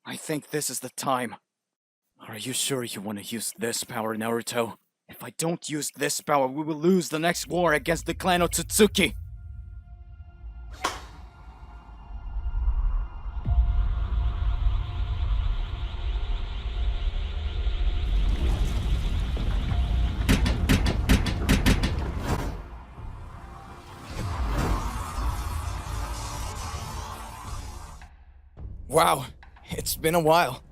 I think this is the time. Are you sure you want to use this power, Naruto? If I don't use this power, we will lose the next war against the clan Otsutsuki! Wow, it's been a while.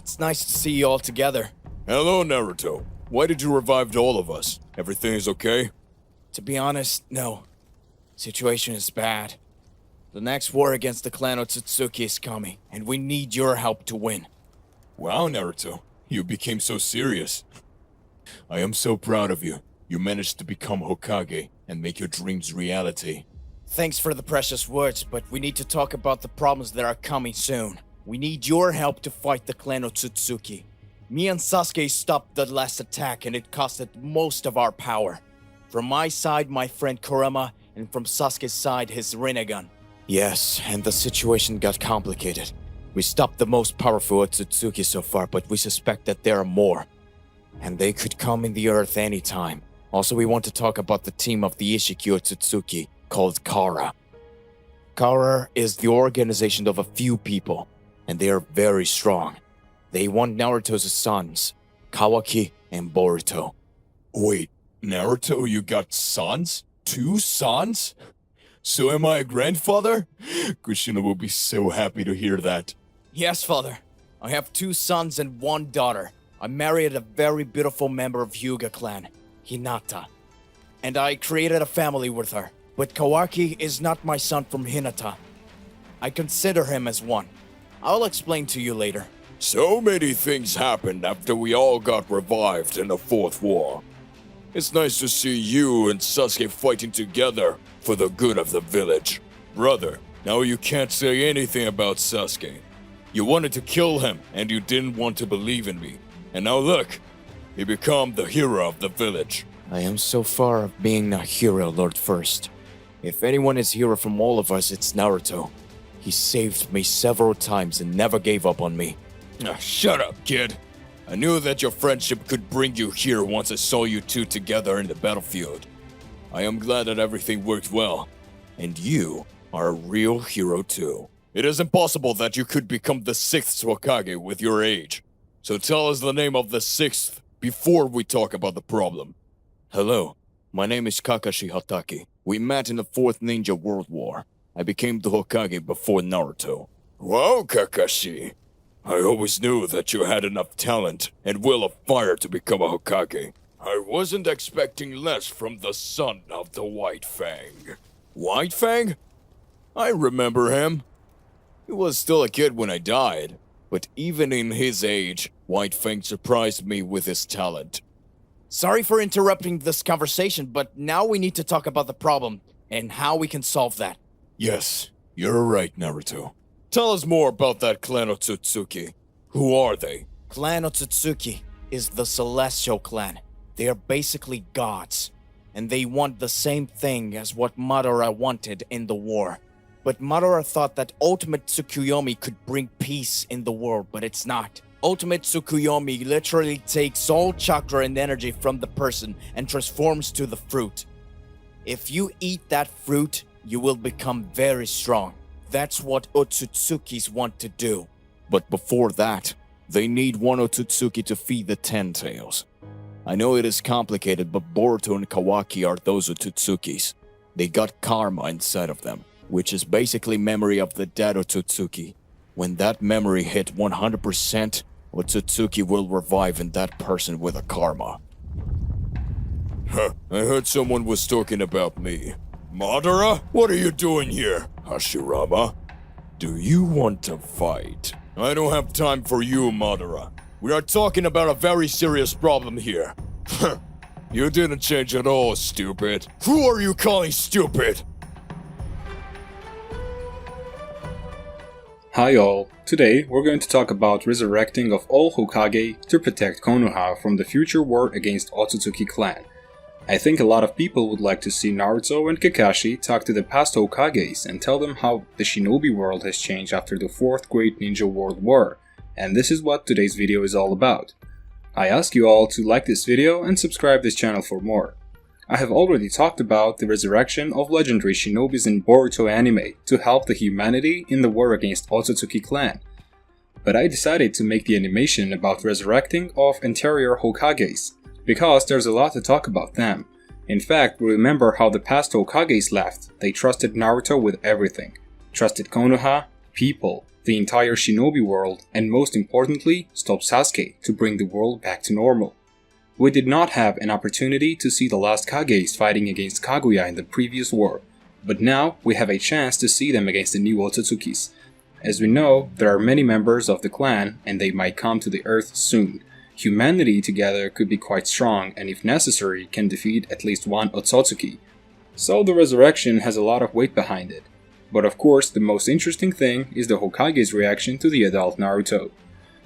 It's nice to see you all together. Hello, Naruto. Why did you revive all of us? Everything is okay? To be honest, no. Situation is bad. The next war against the clan Otsutsuki is coming, and we need your help to win. Wow, Naruto. You became so serious. I am so proud of you. You managed to become Hokage and make your dreams reality. Thanks for the precious words, but we need to talk about the problems that are coming soon. We need your help to fight the clan Otsutsuki. Me and Sasuke stopped the last attack and it costed most of our power. From my side, my friend Kurama, and from Sasuke's side, his Rinnegan. Yes, and the situation got complicated. We stopped the most powerful Otsutsuki so far, but we suspect that there are more. And they could come in the earth anytime. Also, we want to talk about the team of the Ishiki Otsutsuki, called Kara. Kara is the organization of a few people, and they are very strong. They want Naruto's sons, Kawaki and Boruto. Wait, Naruto, you got sons? 2 sons? So am I a grandfather? Kushina will be so happy to hear that. Yes, father. I have 2 sons and 1 daughter. I married a very beautiful member of Hyuga clan, Hinata. And I created a family with her. But Kawaki is not my son from Hinata. I consider him as one. I'll explain to you later. So many things happened after we all got revived in the 4th war. It's nice to see you and Sasuke fighting together for the good of the village. Brother, now you can't say anything about Sasuke. You wanted to kill him and you didn't want to believe in me. And now look, he became the hero of the village. I am so far of being a hero, Lord First. If anyone is hero from all of us, it's Naruto. He saved me several times and never gave up on me. Shut up, kid. I knew that your friendship could bring you here once I saw you two together in the battlefield. I am glad that everything worked well. And you are a real hero too. It is impossible that you could become the 6th Hokage with your age. So tell us the name of the 6th before we talk about the problem. Hello, my name is Kakashi Hatake. We met in the 4th Ninja World War. I became the Hokage before Naruto. Wow, Kakashi. I always knew that you had enough talent and will of fire to become a Hokage. I wasn't expecting less from the son of the White Fang. White Fang? I remember him. He was still a kid when I died, but even in his age, White Fang surprised me with his talent. Sorry for interrupting this conversation, but now we need to talk about the problem and how we can solve that. Yes, you're right, Naruto. Tell us more about that clan Otsutsuki. Who are they? Clan Otsutsuki is the Celestial Clan. They are basically gods, and they want the same thing as what Madara wanted in the war. But Madara thought that Ultimate Tsukuyomi could bring peace in the world, but it's not. Ultimate Tsukuyomi literally takes all chakra and energy from the person and transforms to the fruit. If you eat that fruit, you will become very strong. That's what Otsutsukis want to do. But before that, they need one Otsutsuki to feed the 10 tails. I know it is complicated, but Boruto and Kawaki are those Otsutsukis. They got karma inside of them, which is basically memory of the dead Otsutsuki. When that memory hit 100%, Otsutsuki will revive in that person with a karma. Huh, I heard someone was talking about me. Madara, what are you doing here? Hashirama, do you want to fight? I don't have time for you, Madara. We are talking about a very serious problem here. You didn't change at all, stupid. Who are you calling stupid? Hi all, today we're going to talk about resurrecting of all Hokage to protect Konoha from the future war against Otsutsuki clan. I think a lot of people would like to see Naruto and Kakashi talk to the past Hokages and tell them how the shinobi world has changed after the 4th Great Ninja World War, and this is what today's video is all about. I ask you all to like this video and subscribe this channel for more. I have already talked about the resurrection of legendary shinobis in Boruto anime to help the humanity in the war against Otsutsuki clan. But I decided to make the animation about resurrecting of anterior Hokages, because there's a lot to talk about them. In fact, remember how the past Hokages left. They trusted Naruto with everything. Trusted Konoha, people, the entire shinobi world, and most importantly, stopped Sasuke to bring the world back to normal. We did not have an opportunity to see the last Kages fighting against Kaguya in the previous war, but now we have a chance to see them against the new Otsutsukis. As we know, there are many members of the clan and they might come to the earth soon. Humanity together could be quite strong and if necessary can defeat at least one Otsutsuki. So the resurrection has a lot of weight behind it. But of course the most interesting thing is the Hokage's reaction to the adult Naruto.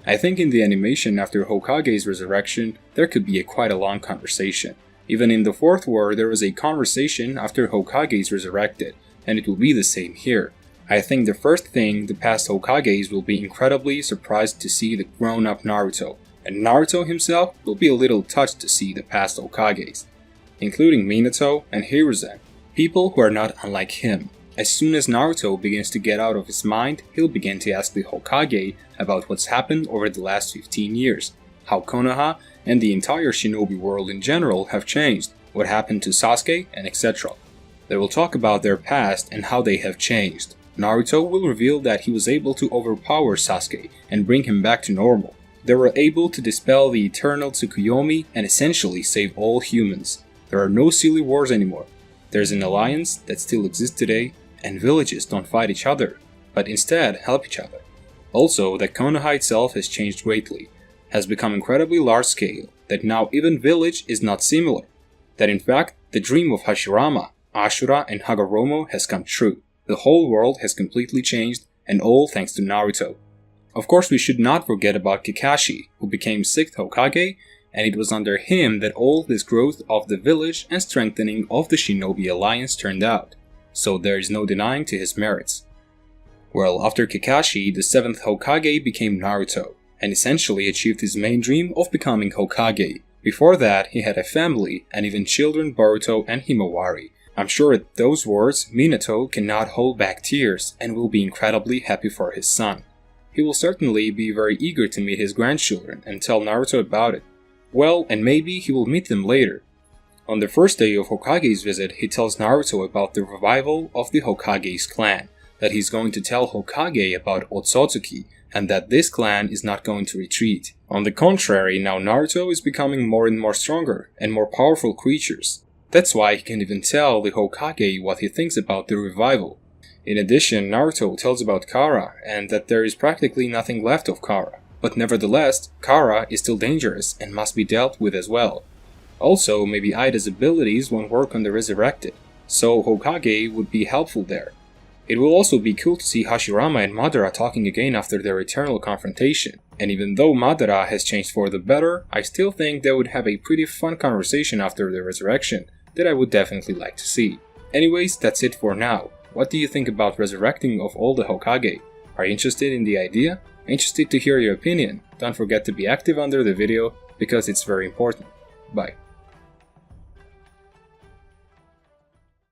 I think in the animation after Hokage's resurrection there could be quite a long conversation. Even in the 4th war there was a conversation after Hokage's resurrected, and it will be the same here. I think the first thing the past Hokages will be incredibly surprised to see the grown-up Naruto. And Naruto himself will be a little touched to see the past Hokages, including Minato and Hiruzen, people who are not unlike him. As soon as Naruto begins to get out of his mind, he'll begin to ask the Hokage about what's happened over the last 15 years, how Konoha and the entire shinobi world in general have changed, what happened to Sasuke, and etc. They will talk about their past and how they have changed. Naruto will reveal that he was able to overpower Sasuke and bring him back to normal. They were able to dispel the eternal Tsukuyomi and essentially save all humans. There are no silly wars anymore. There's an alliance that still exists today, and villages don't fight each other, but instead help each other. Also, that Konoha itself has changed greatly, has become incredibly large scale, that now even village is not similar. That in fact, the dream of Hashirama, Ashura and Hagoromo has come true. The whole world has completely changed, and all thanks to Naruto. Of course, we should not forget about Kakashi, who became 6th Hokage, and it was under him that all this growth of the village and strengthening of the Shinobi Alliance turned out, so there is no denying to his merits. Well, after Kakashi, the 7th Hokage became Naruto, and essentially achieved his main dream of becoming Hokage. Before that, he had a family, and even children Boruto and Himawari. I'm sure at those words, Minato cannot hold back tears, and will be incredibly happy for his son. He will certainly be very eager to meet his grandchildren and tell Naruto about it. Well, and maybe he will meet them later. On the first day of Hokage's visit, he tells Naruto about the revival of the Hokage's clan, that he's going to tell Hokage about Otsutsuki, and that this clan is not going to retreat. On the contrary, now Naruto is becoming more and more stronger and more powerful creatures. That's why he can even tell the Hokage what he thinks about the revival. In addition, Naruto tells about Kara and that there is practically nothing left of Kara. But nevertheless, Kara is still dangerous and must be dealt with as well. Also, maybe Ida's abilities won't work on the resurrected, so Hokage would be helpful there. It will also be cool to see Hashirama and Madara talking again after their eternal confrontation. And even though Madara has changed for the better, I still think they would have a pretty fun conversation after the resurrection that I would definitely like to see. Anyways, that's it for now. What do you think about resurrecting of all the Hokage? Are you interested in the idea? Interested to hear your opinion? Don't forget to be active under the video because it's very important. Bye.